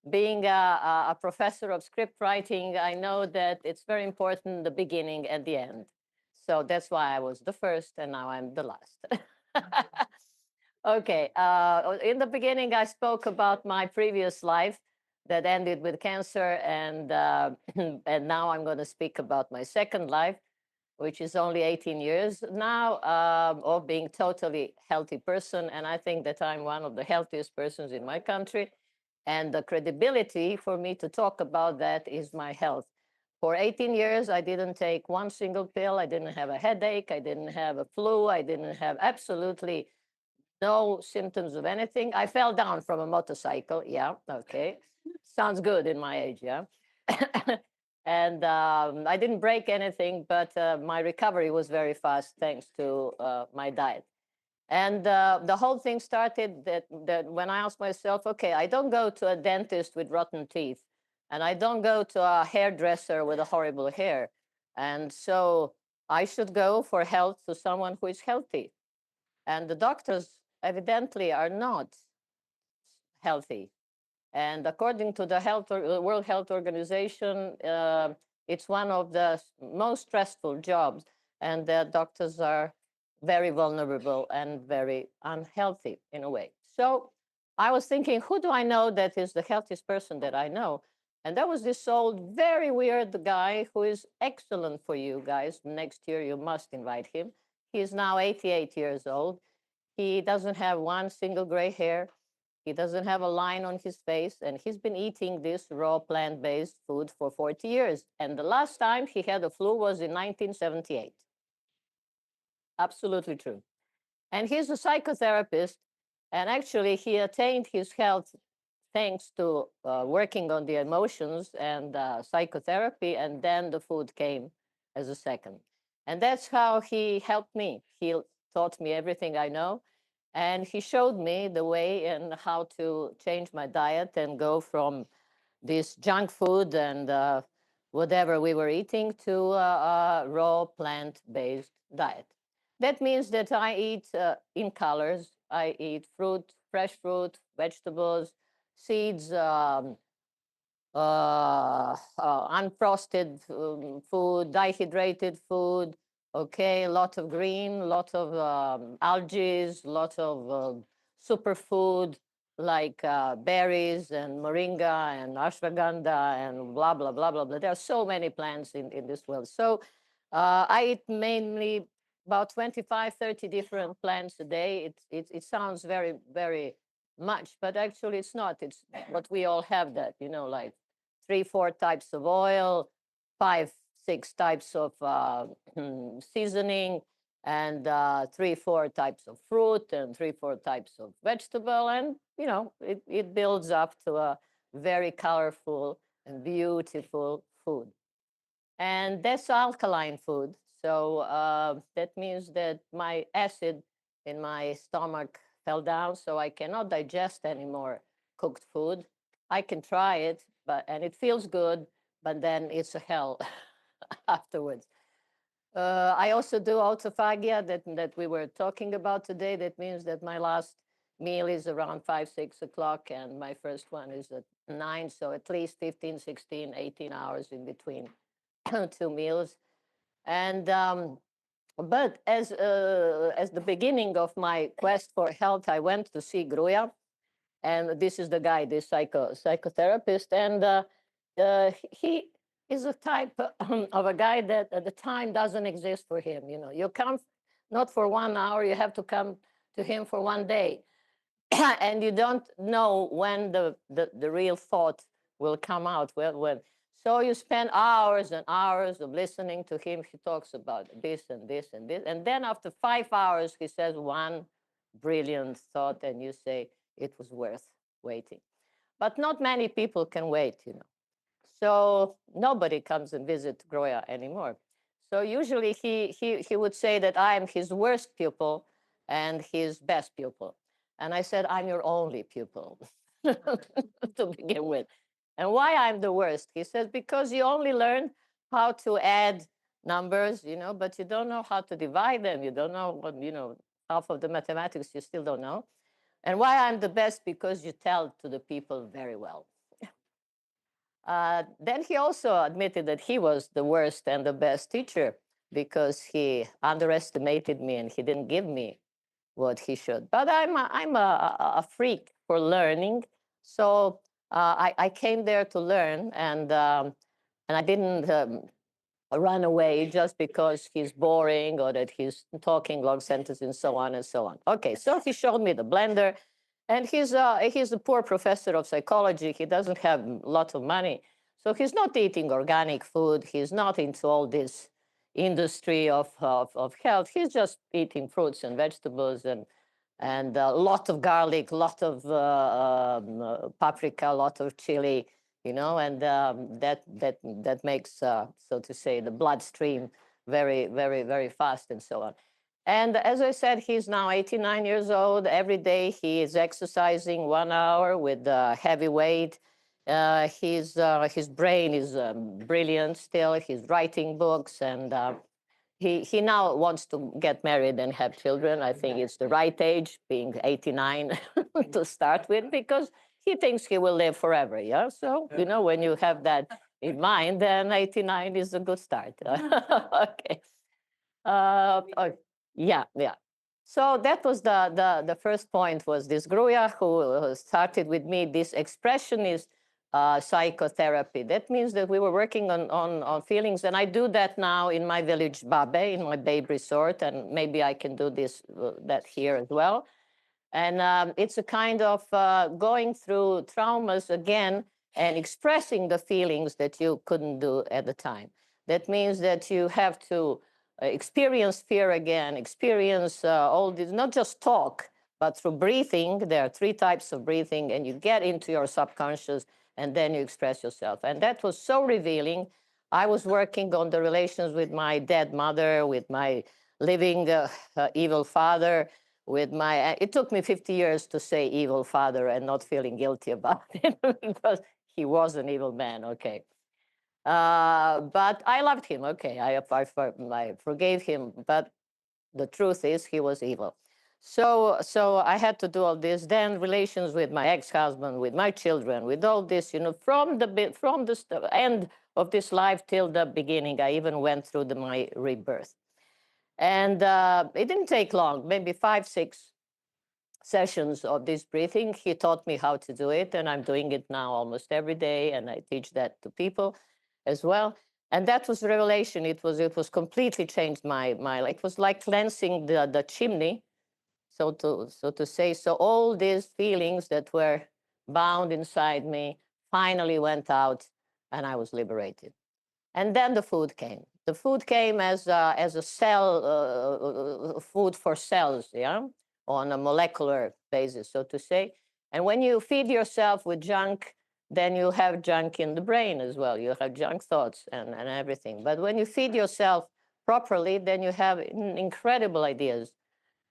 being a professor of script writing, I know that it's very important, the beginning and the end. So that's why I was the first and now I'm the last. Okay. In the beginning, I spoke about my previous life that ended with cancer, and and now I'm going to speak about my second life, which is only 18 years now of being totally healthy person. And I think that I'm one of the healthiest persons in my country. And the credibility for me to talk about that is my health. For 18 years, I didn't take one single pill. I didn't have a headache. I didn't have a flu. I didn't have absolutely no symptoms of anything. I fell down from a motorcycle. Yeah, okay. Sounds good in my age, yeah. And I didn't break anything, but my recovery was very fast thanks to my diet. And the whole thing started that when I asked myself, okay, I don't go to a dentist with rotten teeth, and I don't go to a hairdresser with a horrible hair. And so I should go for health to someone who is healthy. And the doctors evidently are not healthy. And according to the World Health Organization, it's one of the most stressful jobs, and the doctors are very vulnerable and very unhealthy in a way. So I was thinking, who do I know that is the healthiest person that I know? And there was this old, very weird guy who is excellent for you guys. Next year, you must invite him. He is now 88 years old. He doesn't have one single gray hair. He doesn't have a line on his face, and he's been eating this raw plant-based food for 40 years. And the last time he had a flu was in 1978. Absolutely true. And he's a psychotherapist, and actually he attained his health thanks to working on the emotions and psychotherapy, and then the food came as a second. And that's how he helped me. He taught me everything I know, and he showed me the way and how to change my diet and go from this junk food and whatever we were eating to a raw plant-based diet. That means that I eat in colors. I eat fruit, fresh fruit, vegetables, seeds, unfrosted food, dehydrated food. Okay, a lot of green, lot of algae, lot of superfood like berries and moringa and ashwagandha and blah blah blah blah blah. There are so many plants in this world. So I eat mainly about 25, 30 different plants a day. It sounds very much, but actually it's not. It's what we all have that, like 3, 4 types of oil, 5, 6 types of seasoning, and 3, 4 types of fruit, and 3, 4 types of vegetable. And, it builds up to a very colorful and beautiful food. And that's alkaline food. So that means that my acid in my stomach fell down, so I cannot digest anymore cooked food. I can try it, and it feels good, but then it's a hell afterwards. I also do autophagia that we were talking about today. That means that my last meal is around 5, 6 o'clock, and my first one is at 9. So at least 15, 16, 18 hours in between two meals. And but as the beginning of my quest for health, I went to see Gruya, and this is the guy, this psychotherapist, and he is a type of a guy that the time doesn't exist for him. You come not for 1 hour, you have to come to him for 1 day, and you don't know when the real thought will come out. When so you spend hours and hours of listening to him. He talks about this and this and this, and then after 5 hours, he says one brilliant thought, and you say it was worth waiting. But not many people can wait. So nobody comes and visit Groya anymore. So usually he would say that I am his worst pupil and his best pupil. And I said, I'm your only pupil to begin with. And why I'm the worst? He says, because you only learn how to add numbers, but you don't know how to divide them. You don't know what, half of the mathematics you still don't know. And why I'm the best? Because you tell to the people very well. Then he also admitted that he was the worst and the best teacher because he underestimated me and he didn't give me what he should. But I'm a freak for learning, so I came there to learn, and I didn't run away just because he's boring or that he's talking long sentences and so on and so on. Okay, so he showed me the blender, and he's a poor professor of psychology. He doesn't have a lot of money, so he's not eating organic food. He's not into all this industry of health. He's just eating fruits and vegetables and a lot of garlic, a lot of paprika, a lot of chili, and that makes, so to say, the bloodstream very, very, very fast and so on. And as I said, he's now 89 years old. Every day he is exercising 1 hour with heavy weight. His brain is brilliant still. He's writing books, and he now wants to get married and have children. I think it's the right age, being 89, to start with, because he thinks he will live forever. Yeah. So, when you have that in mind, then 89 is a good start. Okay. Oh, yeah, yeah. So that was the first point, was this Gruya who started with me this expressionist psychotherapy. That means that we were working on feelings, and I do that now in my village Babe, in my babe resort, and maybe I can do that here as well. And it's a kind of going through traumas again and expressing the feelings that you couldn't do at the time. That means that you have to experience fear again, experience all this, not just talk, but through breathing. There are 3 types of breathing, and you get into your subconscious and then you express yourself. And that was so revealing. I was working on the relations with my dead mother, with my living evil father, with my, it took me 50 years to say evil father and not feeling guilty about it because he was an evil man. Okay. But I loved him. Okay. I forgave him. But the truth is he was evil. So I had to do all this. Then relations with my ex-husband, with my children, with all this, from the end of this life till the beginning. I even went through my rebirth. And it didn't take long, maybe 5, 6 sessions of this breathing. He taught me how to do it, and I'm doing it now almost every day, and I teach that to people as well. And that was revelation. It was completely changed my life. It was like cleansing the chimney, so to say. So all these feelings that were bound inside me finally went out, and I was liberated. And then the food came. The food came as a cell food for cells, yeah, on a molecular basis, so to say. And when you feed yourself with junk, then you have junk in the brain as well. You have junk thoughts and everything. But when you feed yourself properly, then you have incredible ideas.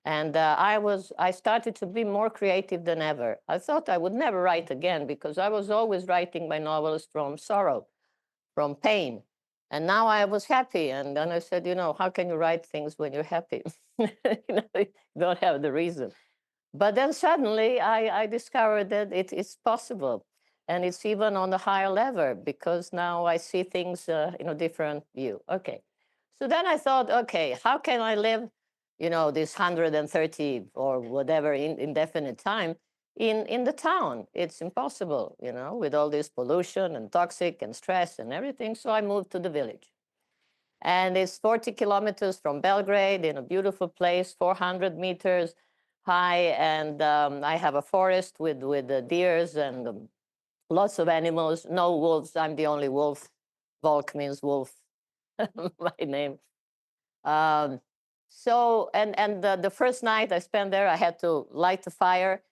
And I started to be more creative than ever. I thought I would never write again because I was always writing my novels from sorrow, from pain. And now I was happy. And then I said, how can you write things when you're happy? You don't have the reason. But then suddenly I discovered that it's possible. And it's even on a higher level because now I see things in a different view. Okay. So then I thought, okay, how can I live, this 130 or whatever indefinite time in the town? It's impossible, with all this pollution and toxic and stress and everything. So I moved to the village. And it's 40 kilometers from Belgrade in a beautiful place, 400 meters high. And I have a forest with the deers and lots of animals. No wolves. I'm the only wolf. Volk means wolf, my name. Um, and the first night I spent there, I had to light the fire,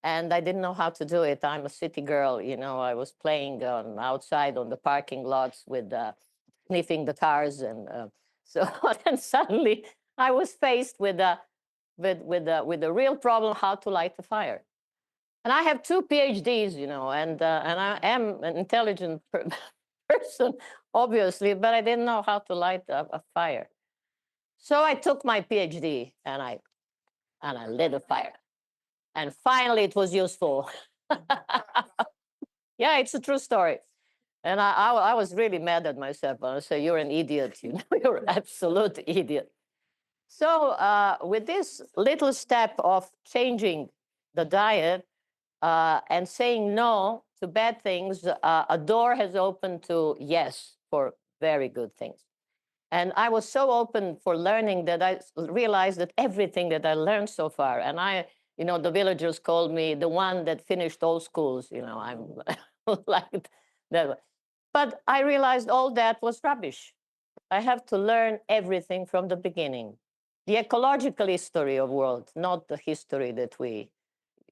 and I didn't know how to do it. I'm a city girl, I was playing outside on the parking lots with sniffing the cars, and so then suddenly I was faced with a real problem: how to light the fire. And I have 2 PhDs, and I am an intelligent person, obviously, but I didn't know how to light a fire. So I took my PhD and I lit a fire. And finally it was useful. Yeah, it's a true story. And I was really mad at myself. I said, "You're an idiot. You know, you're an absolute idiot." So with this little step of changing the diet and saying no to bad things, a door has opened to yes for very good things. And I was so open for learning that I realized that everything that I learned so far, and the villagers called me the one that finished all schools. I'm like that. But I realized all that was rubbish. I have to learn everything from the beginning. The ecological history of world, not the history that we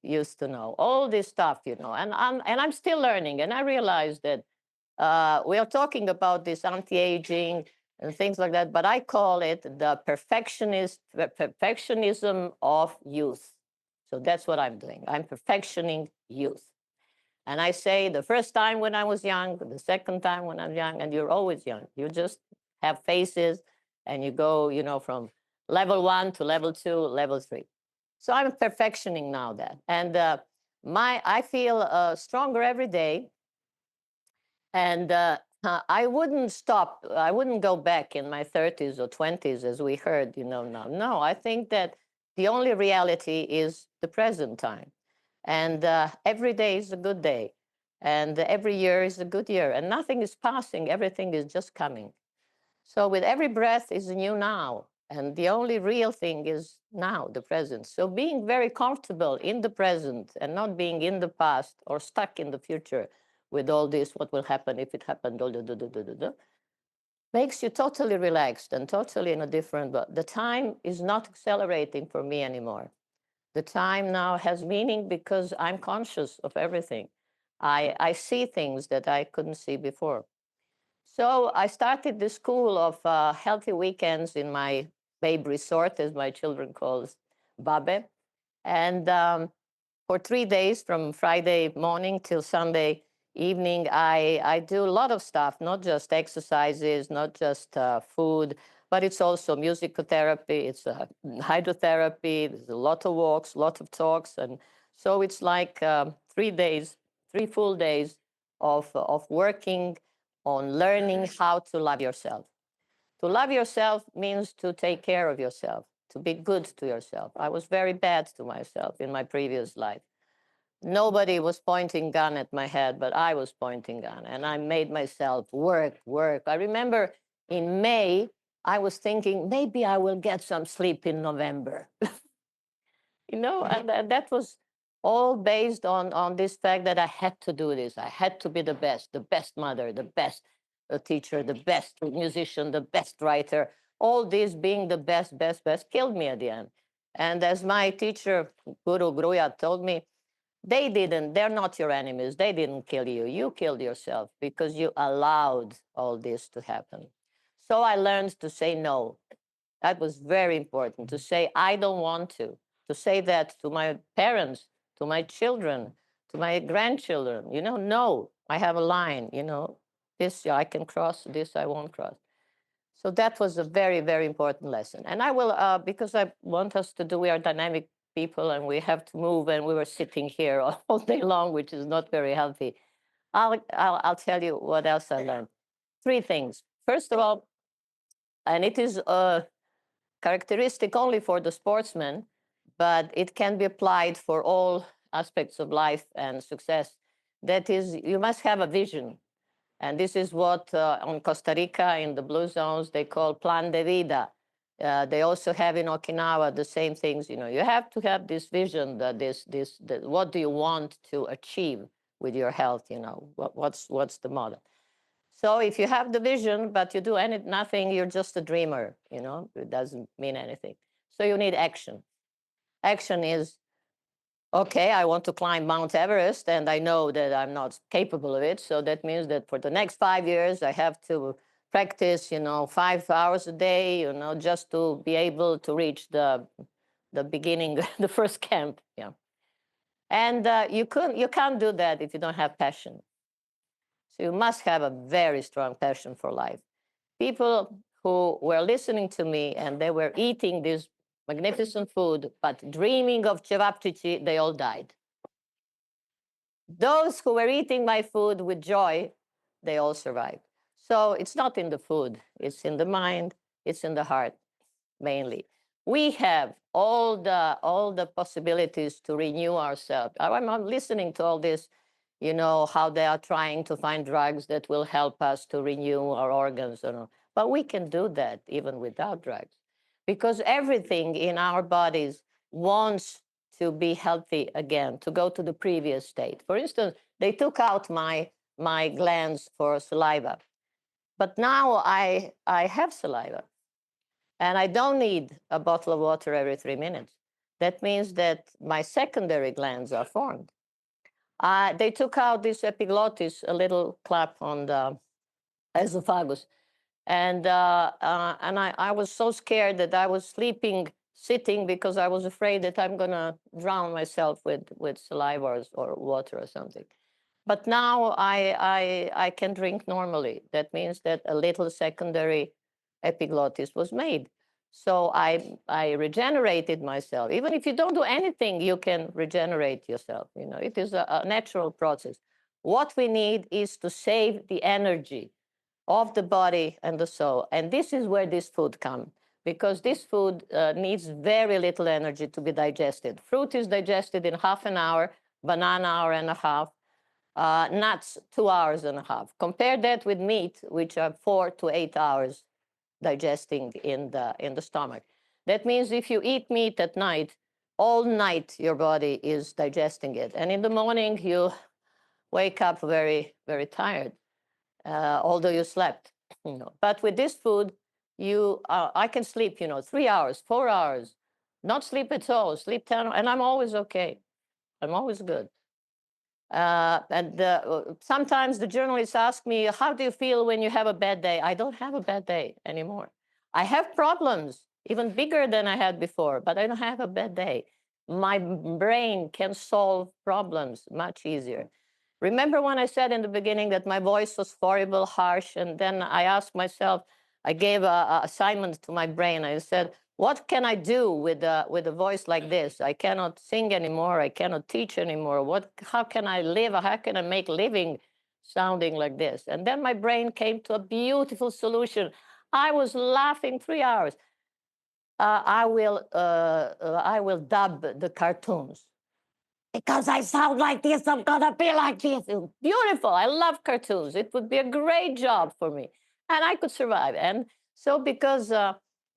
used to know. All this stuff, and I'm still learning. And I realized that we are talking about this anti-aging and things like that, but I call it the perfectionism of youth. So that's what I'm doing. I'm perfectioning youth. And I say the first time when I was young, the second time when I'm young, and you're always young. You just have phases and you go, from level 1 to level 2, level 3. So I'm perfectioning now that. And I feel stronger every day. And I wouldn't stop. I wouldn't go back in my 30s or 20s, as we heard, now. No, I think that the only reality is the present time. And every day is a good day. And every year is a good year. And nothing is passing. Everything is just coming. So with every breath is a new now. And the only real thing is now, the present. So being very comfortable in the present and not being in the past or stuck in the future with all this, what will happen if it happened, makes you totally relaxed and totally in a different, but the time is not accelerating for me anymore. The time now has meaning because I'm conscious of everything. I see things that I couldn't see before. So I started the school of healthy weekends in my babe resort, as my children call Babe. And for 3 days, from Friday morning till Sunday evening, I do a lot of stuff, not just exercises, not just food, but it's also musicotherapy, it's hydrotherapy, there's a lot of walks, a lot of talks. And so it's like 3 days, 3 full days of working on learning how to love yourself. To love yourself means to take care of yourself, to be good to yourself. I was very bad to myself in my previous life. Nobody was pointing gun at my head, but I was pointing gun, and I made myself work, work. I remember in May, I was thinking maybe I will get some sleep in November. And that was all based on this fact that I had to do this. I had to be the best mother, the best teacher, the best musician, the best writer. All this being the best, best, best killed me at the end. And as my teacher, Guru Gruya, told me, they're not your enemies. They didn't kill you. You killed yourself because you allowed all this to happen. So I learned to say no. That was very important, to say, I don't want to say that to my parents, to my children, to my grandchildren. No, I have a line, this I can cross, this I won't cross. So that was a very, very important lesson. And I will, because I want us to do, we are dynamic people and we have to move, and we were sitting here all day long, which is not very healthy. I'll tell you what else I learned. 3 things. First of all, and it is characteristic only for the sportsman, but it can be applied for all aspects of life and success. That is, you must have a vision. And this is what on Costa Rica, in the blue zones, they call plan de vida. They also have in Okinawa the same things. You have to have this vision, that what do you want to achieve with your health? What's the model? So if you have the vision, but you do nothing, you're just a dreamer. It doesn't mean anything. So you need action. Action is, okay, I want to climb Mount Everest, and I know that I'm not capable of it. So that means that for the next 5 years, I have to practice, 5 hours a day, just to be able to reach the beginning, the first camp. Yeah. And you can't do that if you don't have passion. So you must have a very strong passion for life. People who were listening to me and they were eating this magnificent food, but dreaming of cevapcici, they all died. Those who were eating my food with joy, they all survived. So it's not in the food, it's in the mind, it's in the heart mainly. We have all the possibilities to renew ourselves. I'm listening to all this, you know, how they are trying to find drugs that will help us to renew our organs, you know. But we can do that even without drugs, because everything in our bodies wants to be healthy again, to go to the previous state. For instance, they took out my glands for saliva, but now I have saliva, and I don't need a bottle of water every 3 minutes. That means that my secondary glands are formed. They took out this epiglottis, a little clap on the esophagus, and I was so scared that I was sleeping sitting because I was afraid that I'm gonna drown myself with saliva or water or something. But now I can drink normally. That means that a little secondary epiglottis was made. So I regenerated myself. Even if you don't do anything, you can regenerate yourself. You know, it is a natural process. What we need is to save the energy of the body and the soul. And this is where this food comes, because this food needs very little energy to be digested. Fruit is digested in half an hour, banana hour and a half, nuts 2 hours and a half. Compare that with meat, which are 4 to 8 hours digesting in the stomach. That means if you eat meat at night, all night your body is digesting it, and in the morning you wake up very, very tired, although you slept. You know. But with this food, I can sleep, you know, 3 hours, 4 hours, not sleep at all, sleep 10, and I'm always okay. I'm always good. Sometimes the journalists ask me, how do you feel when you have a bad day? I don't have a bad day anymore. I have problems, even bigger than I had before, but I don't have a bad day. My brain can solve problems much easier. Remember when I said in the beginning that my voice was horrible, harsh, and then I asked myself, I gave an assignment to my brain. I said, what can I do with a voice like this? I cannot sing anymore. I cannot teach anymore. How can I live? How can I make living sounding like this? And then my brain came to a beautiful solution. I was laughing 3 hours. I will dub the cartoons. Because I sound like this, I'm gonna be like this. Beautiful. I love cartoons. It would be a great job for me. And I could survive. And so because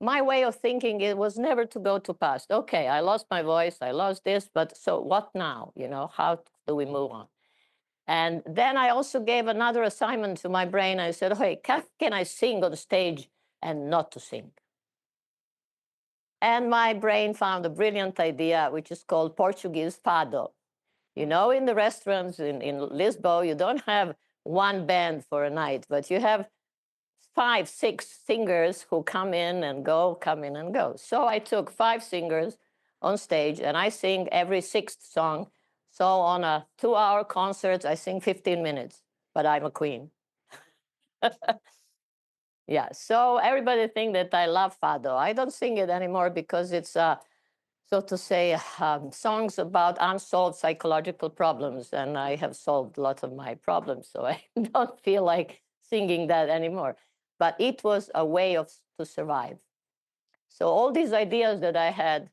my way of thinking, it was never to go to past. Okay, I lost my voice, I lost this, but so what now? You know, how do we move on? And then I also gave another assignment to my brain. I said, hey, can I sing on stage and not to sing? And my brain found a brilliant idea, which is called Portuguese fado. You know, in the restaurants in Lisbon, you don't have one band for a night, but you have 5, 6 singers who come in and go, come in and go. So I took 5 singers on stage and I sing every 6th song. So on a 2-hour concert, I sing 15 minutes, but I'm a queen. Yeah, so everybody think that I love fado. I don't sing it anymore because it's so to say, songs about unsolved psychological problems, and I have solved a lot of my problems, so I don't feel like singing that anymore. But it was a way to survive. So all these ideas that I had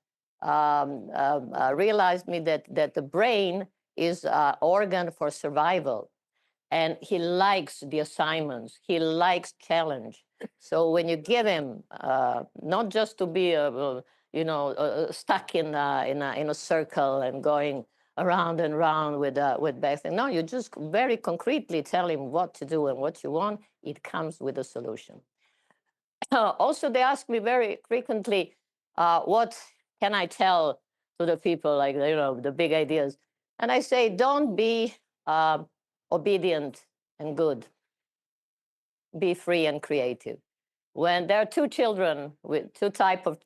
realized me that the brain is an organ for survival, and he likes the assignments. He likes challenge. So when you give him not just to be stuck in a circle and going around and around with bad things. No, you just very concretely tell him what to do and what you want. It comes with a solution. Also, they ask me very frequently, what can I tell to the people, like, you know, the big ideas? And I say, don't be obedient and good. Be free and creative. When there are 2 children with 2 type of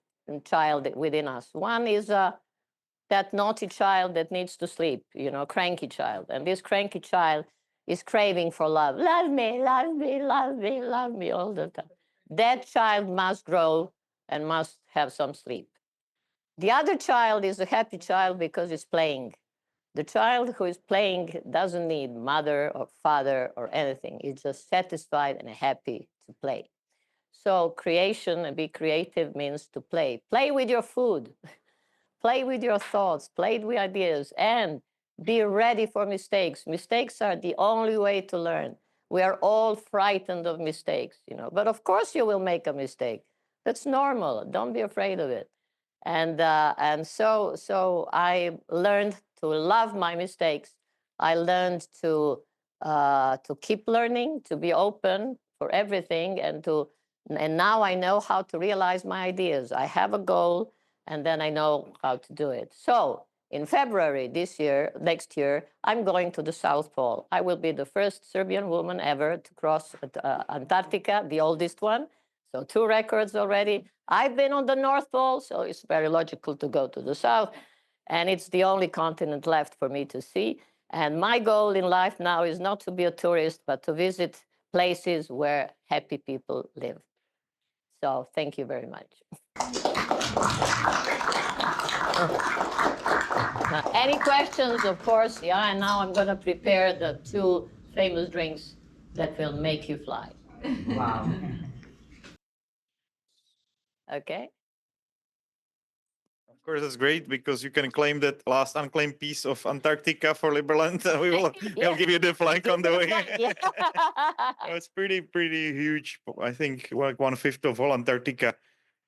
child within us, one is that naughty child that needs to sleep, you know, cranky child, and this cranky child is craving for love. Love me, love me, love me, love me all the time. That child must grow and must have some sleep. The other child is a happy child because it's playing. The child who is playing doesn't need mother or father or anything. He's just satisfied and happy to play. So creation and be creative means to play. Play with your food, play with your thoughts, play with ideas, and be ready for mistakes. Mistakes are the only way to learn. We are all frightened of mistakes, but of course you will make a mistake. That's normal. Don't be afraid of it. And so I learned to love my mistakes. I learned to keep learning, to be open for everything, and now I know how to realize my ideas. I have a goal, and then I know how to do it. So in February next year, I'm going to the South Pole. I will be the first Serbian woman ever to cross Antarctica, the oldest one. So 2 records already. I've been on the North Pole, so it's very logical to go to the South. And it's the only continent left for me to see. And my goal in life now is not to be a tourist, but to visit places where happy people live. So thank you very much. Any questions, of course? Yeah, and now I'm going to prepare the 2 famous drinks that will make you fly. Wow. Okay? Of course, that's great because you can claim that last unclaimed piece of Antarctica for Liberland. We'll give you the flag on the way. Yeah. It's pretty huge. I think like 1/5 of all Antarctica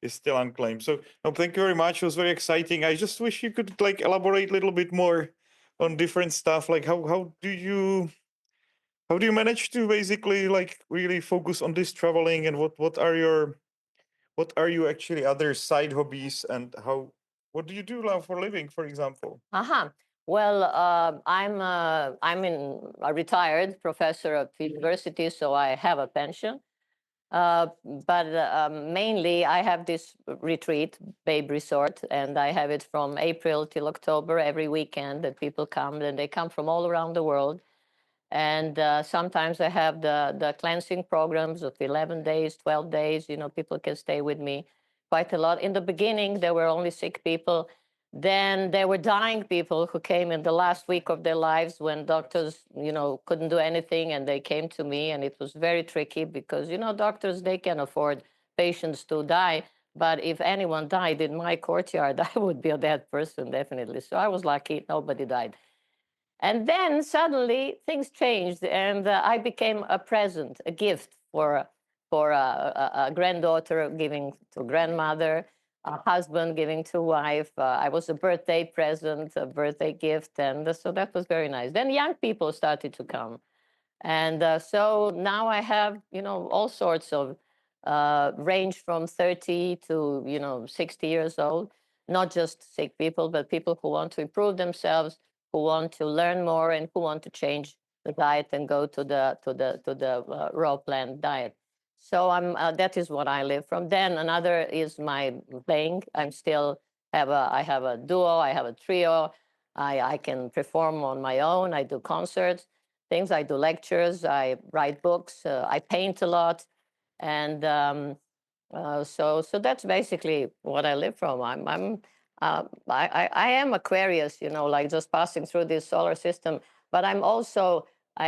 is still unclaimed. So thank you very much. It was very exciting. I just wish you could like elaborate a little bit more on different stuff. Like how do you manage to basically like really focus on this traveling, and what are your actually other side hobbies, and what do you do now for a living, for example? Well, I'm a retired professor at university, so I have a pension. But mainly, I have this retreat, Babe Resort, and I have it from April till October every weekend. That people come, and they come from all around the world. And sometimes I have the cleansing programs of 11 days, 12 days. People can stay with me quite a lot. In the beginning, there were only sick people. Then there were dying people who came in the last week of their lives when doctors, couldn't do anything, and they came to me, and it was very tricky because, doctors, they can afford patients to die. But if anyone died in my courtyard, I would be a dead person, definitely. So I was lucky, nobody died. And then suddenly things changed, and I became a present, a gift for a granddaughter giving to grandmother, a husband giving to wife. I was a birthday present, a birthday gift, and so that was very nice. Then young people started to come, and so now I have all sorts of range from 30 to 60 years old. Not just sick people, but people who want to improve themselves, who want to learn more, and who want to change the diet and go to the raw plant diet. So that is what I live from. Then another is my playing. I have a duo, I have a trio. I can perform on my own. I do concerts, things. I do lectures. I write books. I paint a lot, and so that's basically what I live from. I am Aquarius, like just passing through this solar system. But I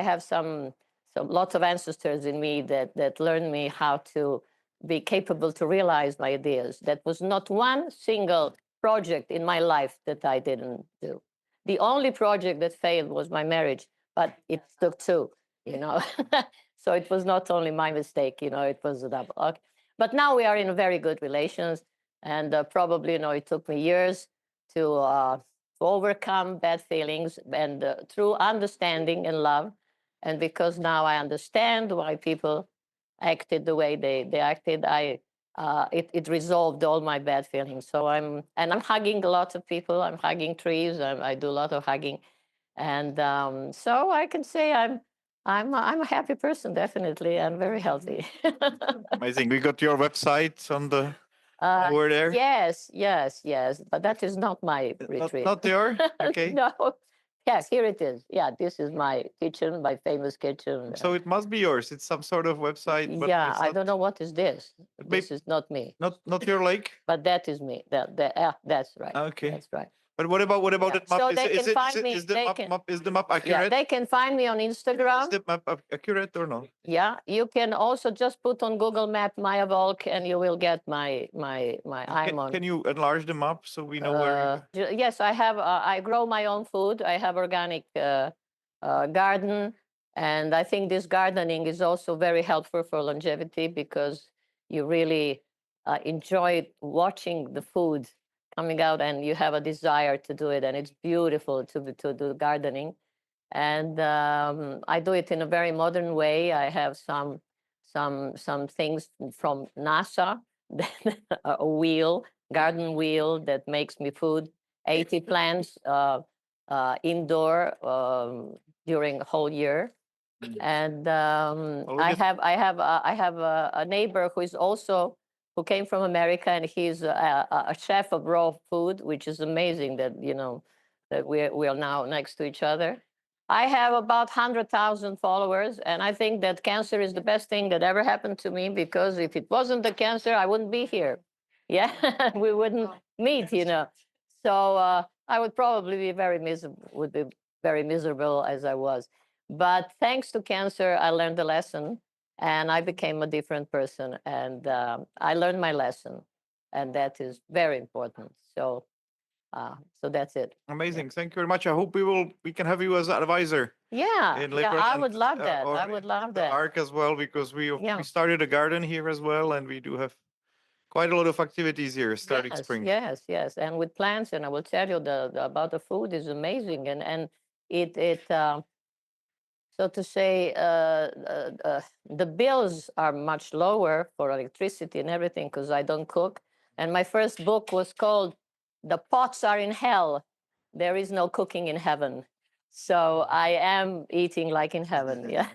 have some lots of ancestors in me that learned me how to be capable to realize my ideas. That was not one single project in my life that I didn't do. The only project that failed was my marriage, but it took 2. So it was not only my mistake. It was a double. Okay. But now we are in very good relations, and probably, it took me years to overcome bad feelings, and through understanding and love, and because now I understand why people acted the way they acted, it resolved all my bad feelings. So I'm hugging a lot of people. I'm hugging trees. I do a lot of hugging, and so I can say I'm a happy person. Definitely, I'm very healthy. Amazing. We got your website on the over there. Yes, but that is not my retreat. Not your? Okay. No. Yes, here it is. Yeah, this is my kitchen, my famous kitchen. So it must be yours. It's some sort of website. But yeah, I don't know what is this. This is not me. Not your lake. But that is me. That's right. Okay. That's right. But what about Yeah, that map? so they can find me. Is the They can, is the map yeah, accurate? they can find me on Is Instagram. the map accurate or not? Yeah, you can also just put on Google Map Maya Volk, and you will get my. I'm on. Can you enlarge the map so we know where? Yes, I have. I grow my own food. I have organic garden, and I think this gardening is also very helpful for longevity because you really enjoy watching the food coming out, and you have a desire to do it, and it's beautiful to do gardening. And I do it in a very modern way. I have some things from NASA, a wheel, garden wheel that makes me food, 80 plants indoor during the whole year. And I have a neighbor who is also who came from America, and he's a chef of raw food, which is amazing that that we are now next to each other. I have about 100,000 followers, and I think that cancer is the best thing that ever happened to me because if it wasn't the cancer, I wouldn't be here. Yeah, we wouldn't meet, So I would probably be very miserable as I was. But thanks to cancer, I learned a lesson, and I became a different person, and I learned my lesson, and that is very important. So that's it. Amazing. Thank you very much. I hope we can have you as an advisor. Yeah, In yeah, I Liberland, would love that. or I would love the that. Ark as well, because we Yeah. started a garden here as well, and we do have quite a lot of activities here starting spring. Yes, and with plants, and I will tell you about the food is amazing, and it so to say, the bills are much lower for electricity and everything because I don't cook. And my first book was called "The Pots Are in Hell. There is no cooking in heaven." So I am eating like in heaven. Yeah.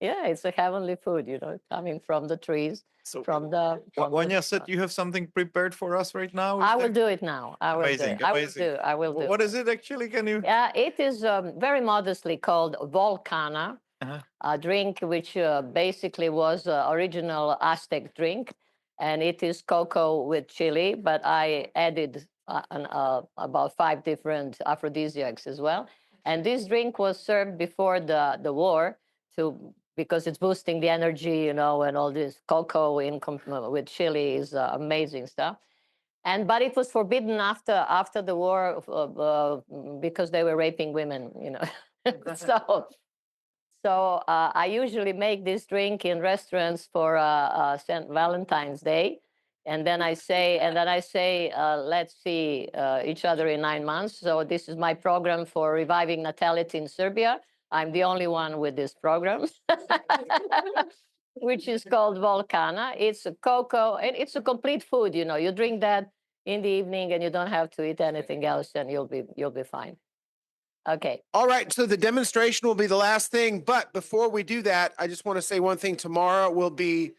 Yeah, it's a heavenly food, coming from the trees. So From the Wanya said you have something prepared for us right now. I will do it now. I will do Amazing, it. I will amazing. do. I will do. What is it actually? Can you? Yeah, it is very modestly called Volcana, a drink which basically was original Aztec drink, and it is cocoa with chili, but I added about 5 different aphrodisiacs as well. And this drink was served before the war because it's boosting the energy, and all this cocoa with chili is amazing stuff. But it was forbidden after the war because they were raping women, so I usually make this drink in restaurants for St. Valentine's Day, and then I say, let's see each other in 9 months. So this is my program for reviving natality in Serbia. I'm the only one with this program, which is called Volcana. It's a cocoa, and it's a complete food. You drink that in the evening, and you don't have to eat anything else, and you'll be fine. Okay. All right. So the demonstration will be the last thing. But before we do that, I just want to say one thing. Tomorrow will be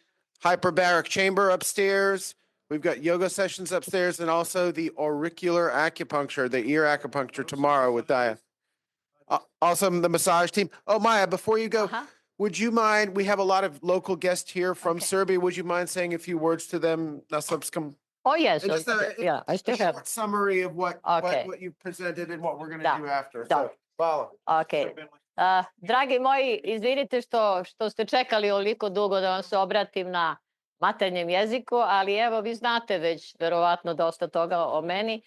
hyperbaric chamber upstairs. We've got yoga sessions upstairs, and also the auricular acupuncture, the ear acupuncture tomorrow with Dia. Also the massage team. Oh, Maya, before you go, would you mind? We have a lot of local guests here from Serbia. Would you mind saying a few words to them? Oh, yes. And just yeah, I still have short summary of what you presented and what we're going to do after. So, follow. Okay. Dragi moji, izvinite što ste čekali ovoliko dugo da vam se obratim na maternjem jeziku, ali evo, vi znate već verovatno dosta toga o meni.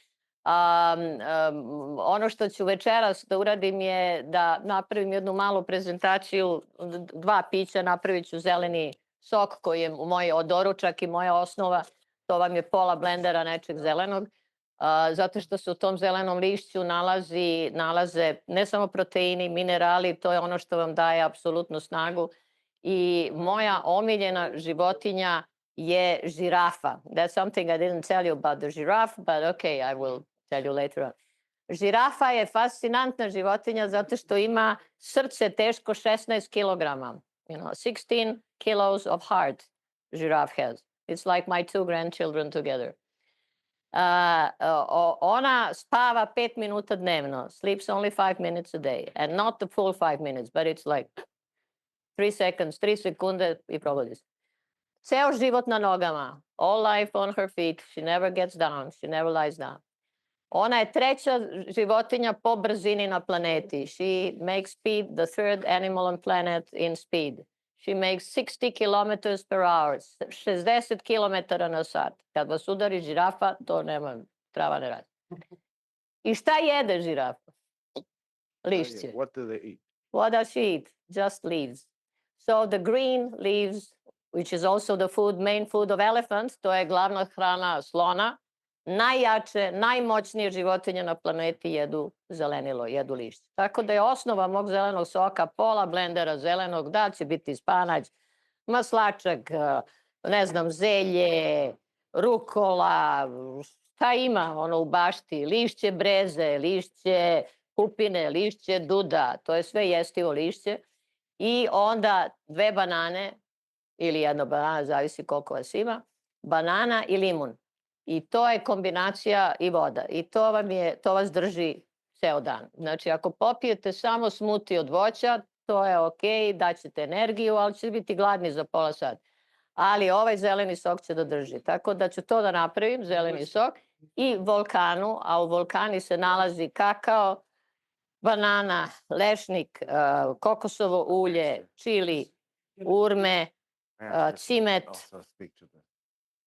Ono što ću večeras da uradim je da napravim jednu malu prezentaciju, 2 pića. Napravit ću zeleni sok koji je moj doručak i moja osnova. To vam je pola blendera nečeg zelenog, zato što se u tom zelenom lišću nalaze ne samo proteini, minerali, to je ono što vam daje apsolutnu snagu. I moja omiljena životinja je žirafa. That's something I didn't tell you about the giraffe, but okay, I will tell you later on. Žirafa je fascinantna životinja zato što ima srce teško 16 kilograma. 16 kilos of heart giraffe has. It's like my 2 grandchildren together. Ona spava 5 minuta dnevno, sleeps only 5 minutes a day, and not the full 5 minutes, but it's like 3 seconds, 3 sekunde I probudi se. Ceo život na nogama, all life on her feet. She never gets down. She never lies down. Ona je treća životinja po brzini na planeti. She makes speed, the third animal on planet in speed. She makes 60 kilometers per hour, 60 kilometara na sat. Kad vas udari žirafa, to nema, trava ne radi. I šta jede žirafa? Lišće. What do they eat? What does she eat? Just leaves. So the green leaves, which is also the food, main food of elephants, to je glavna hrana slona. Najjače, najmoćnije životinje na planeti jedu zelenilo, jedu lišće. Tako da je osnova mog zelenog soka pola blendera zelenog, da će biti spanać, maslačak, ne znam, zelje, rukola, šta ima ono u bašti, lišće breze, lišće kupine, lišće duda, to je sve jestivo lišće. I onda 2 banane ili 1 banana, zavisi koliko vas ima, banana i limun. I to je kombinacija i voda. I to vas drži ceo dan. Znači, ako popijete samo smuti od voća, to je okej, daćete energiju, ali ćete biti gladni za pola sata. Ali ovaj zeleni sok će da drži. Tako da ću to da napravim, zeleni sok, i volkanu, a u volkani se nalazi kakao, banana, lešnik, kokosovo ulje, čili, urme, cimet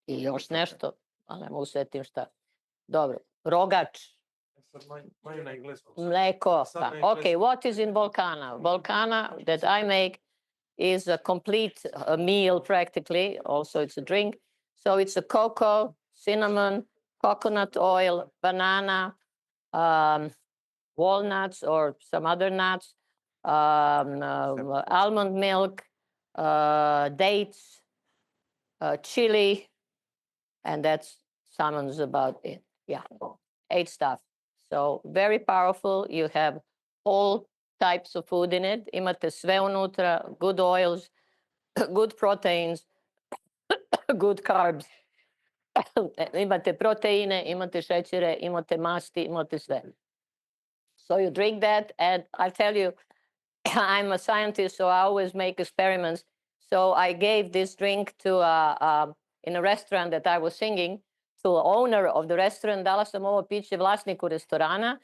i još nešto, ali ne mogu setim šta. Dobro, rogač, mleko. Okay, what is in volcana? Volcana that I make is a complete meal practically. Also, it's a drink. So it's a cocoa, cinnamon, coconut oil, banana, walnuts or some other nuts, almond milk, dates, chili, and that's summon's about it. Yeah, 8 stuff. So very powerful. You have all types of food in it. Imate sve unutra, good oils, good proteins, good carbs. Imate proteine, imate šećere, imate masti, imate sve. So you drink that, and I tell you, I'm a scientist, so I always make experiments. So I gave this drink to in a restaurant that I was singing, to the owner of the restaurant. Dala sam ovo piće vlasniku restorana,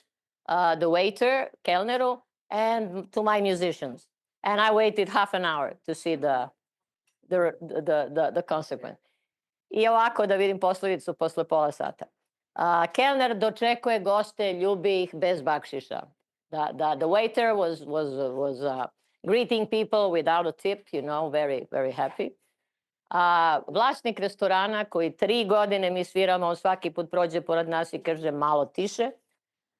the waiter, kelneru, and to my musicians. And I waited half an hour to see the consequence. I ovako da vidim poslovicu posle pola sata. Kelner dočekuje goste, ljubi ih bez bakšiša. The waiter was greeting people without a tip, you know, very, very happy. Vlasnik restorana koji 3 godine mi sviramo, on svaki put prođe pored nas i kaže malo tiše.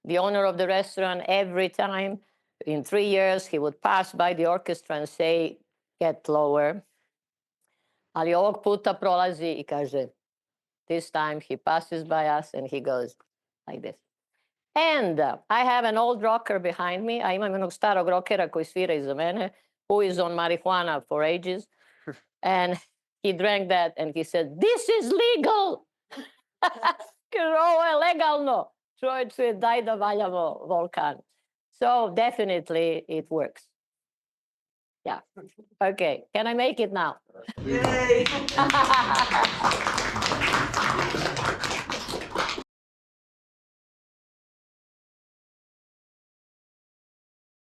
The owner of the restaurant, every time in 3 years, he would pass by the orchestra and say, get lower. Ali ovog puta prolazi i kaže, this time he passes by us and he goes like this. And I have an old rocker behind me. A imam jednog starog rockera koji svira iza mene, who is on marijuana for ages. And he drank that and he said, this is legal. Kaže, ovo je legalno. Čovječe, daj da valjamo volkan. So definitely it works. Yeah. Okay. Can I make it now? Yay!